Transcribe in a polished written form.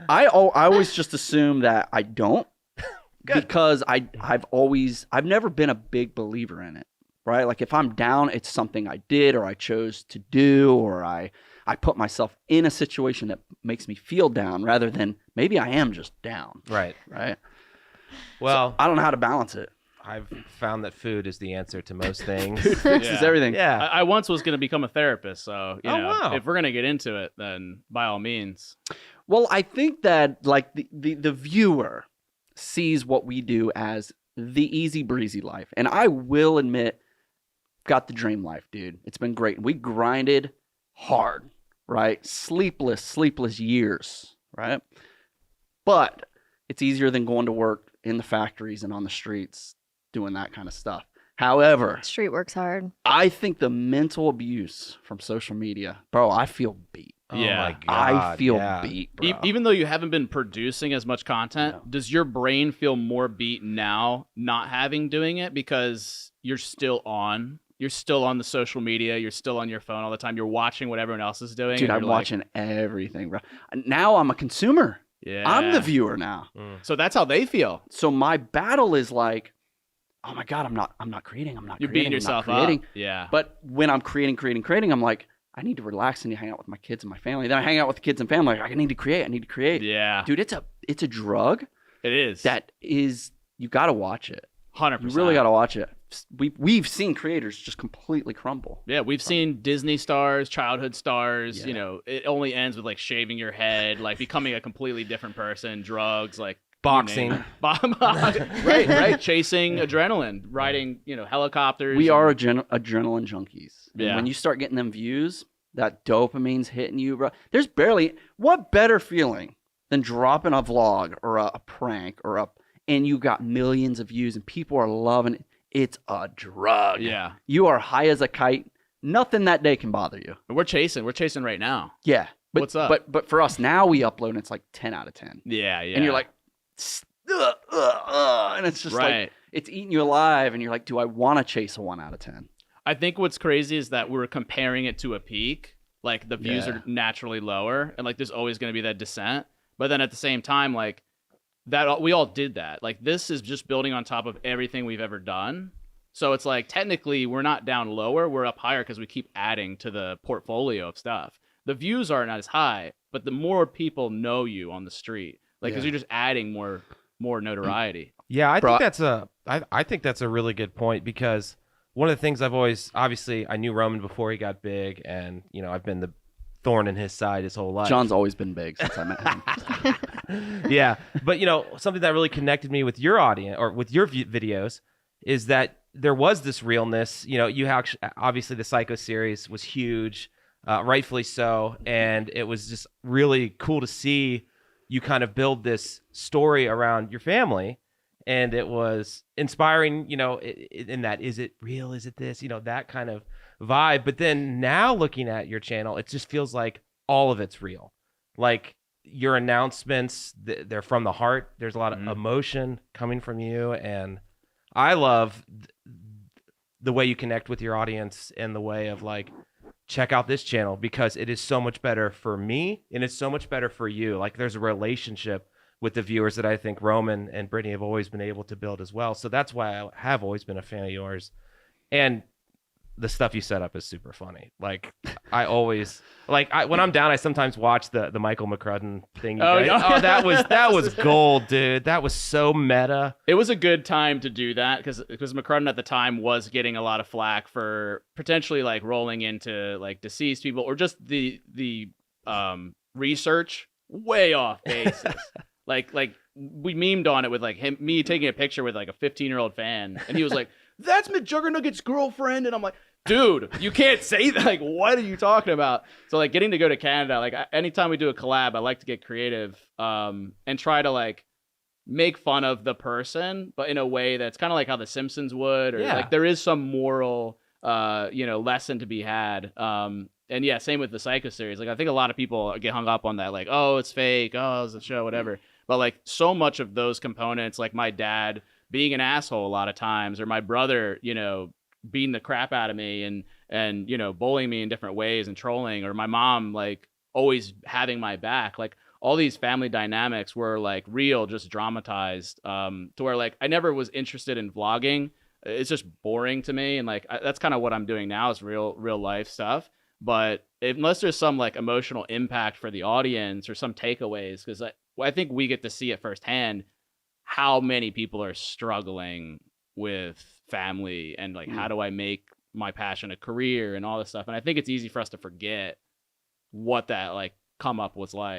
I always just assume that I don't because I've never been a big believer in it, right? Like if I'm down, it's something I did or I chose to do, or I put myself in a situation that makes me feel down rather than maybe I am just down. Right. Well, so I don't know how to balance it. I've found that food is the answer to most things. Food fixes everything. Yeah. I once was going to become a therapist, so you know, wow. if we're going to get into it, then by all means. Well, I think that like the viewer sees what we do as the easy breezy life. And I will admit, got the dream life, dude. It's been great. We grinded hard, right? Sleepless years, right? But it's easier than going to work in the factories and on the streets doing that kind of stuff. However, Street works hard. I think the mental abuse from social media, bro, I feel beat. Oh Yeah. my God. I feel beat, bro. Even though you haven't been producing as much content, does your brain feel more beat now not having doing it because you're still on? You're still on the social media. You're still on your phone all the time. You're watching what everyone else is doing. Dude, I'm watching everything, bro. Now I'm a consumer. Yeah. I'm the viewer now. So that's how they feel. So my battle is like, oh my God, I'm not creating. You're beating yourself up. Yeah. But when I'm creating, I'm like, I need to relax and hang out with my kids and my family. Then I hang out with the kids and family. Like, I need to create. Yeah. Dude, it's a drug. It is. That is, you got to watch it. 100%. You really got to watch it. We've seen creators just completely crumble. Yeah, we've seen Disney stars, childhood stars. Yeah. You know, it only ends with like shaving your head, like becoming a completely different person, drugs, like Boxing. right. Chasing adrenaline, riding, helicopters. We are adrenaline junkies. And Yeah. when you start getting them views, that dopamine's hitting you, bro. There's what better feeling than dropping a vlog or a prank and you got millions of views and people are loving it. It's a drug. Yeah. You are high as a kite. Nothing that day can bother you. We're chasing right now. Yeah. But, What's up? But for us now, we upload and it's like 10 out of 10. Yeah. And you're like, and it's just Right. like, it's eating you alive. And you're like, do I want to chase a 1 out of 10? I think what's crazy is that we're comparing it to a peak. Like the views Yeah. are naturally lower, and like there's always going to be that descent. But then at the same time, like that, we all did that. Like this is just building on top of everything we've ever done. So it's like technically we're not down lower, we're up higher because we keep adding to the portfolio of stuff. The views are not as high, but the more people know you on the street, like because Yeah. you're just adding more notoriety. Yeah, I Bro, think that's a really good point, because one of the things I've always, obviously I knew Roman before he got big, and I've been the thorn in his side his whole life. John's always been big since I met him. Yeah, but something that really connected me with your audience or with your videos is that there was this realness. You obviously the Psycho series was huge, rightfully so, and it was just really cool to see you kind of build this story around your family, and it was inspiring. In that, is it real? Is it this? That kind of vibe. But then now looking at your channel, it just feels like all of it's real. Like your announcements, they're from the heart. There's a lot of emotion coming from you, and I love the way you connect with your audience and the way of like, check out this channel because it is so much better for me and it's so much better for you. Like there's a relationship with the viewers that I think Roman and Brittany have always been able to build as well. So that's why I have always been a fan of yours. And the stuff you set up is super funny. Like I always when I'm down, I sometimes watch the Michael McCrudden thing. That was gold, dude. That was so meta. It was a good time to do that because McCrudden at the time was getting a lot of flack for potentially like rolling into like deceased people or just the research way off basis. like we memed on it with like me taking a picture with like a 15-year-old fan, and he was like, "That's McJuggerNugget's girlfriend," and I'm like, dude, you can't say that. Like, what are you talking about? So like getting to go to Canada, like anytime we do a collab, I like to get creative and try to like make fun of the person, but in a way that's kind of like how The Simpsons would, or like there is some moral, lesson to be had. And yeah, same with the Psycho series. Like I think a lot of people get hung up on that, like, oh, it's fake, oh, it's a show, whatever. But like so much of those components, like my dad being an asshole a lot of times, or my brother, beating the crap out of me and bullying me in different ways and trolling, or my mom like always having my back, like all these family dynamics were like real, just dramatized, to where like I never was interested in vlogging. It's just boring to me, and like that's kind of what I'm doing now is real life stuff. But unless there's some like emotional impact for the audience or some takeaways, because I think we get to see it firsthand how many people are struggling with family and like how do I make my passion a career and all this stuff. And I think it's easy for us to forget what that like come up was like.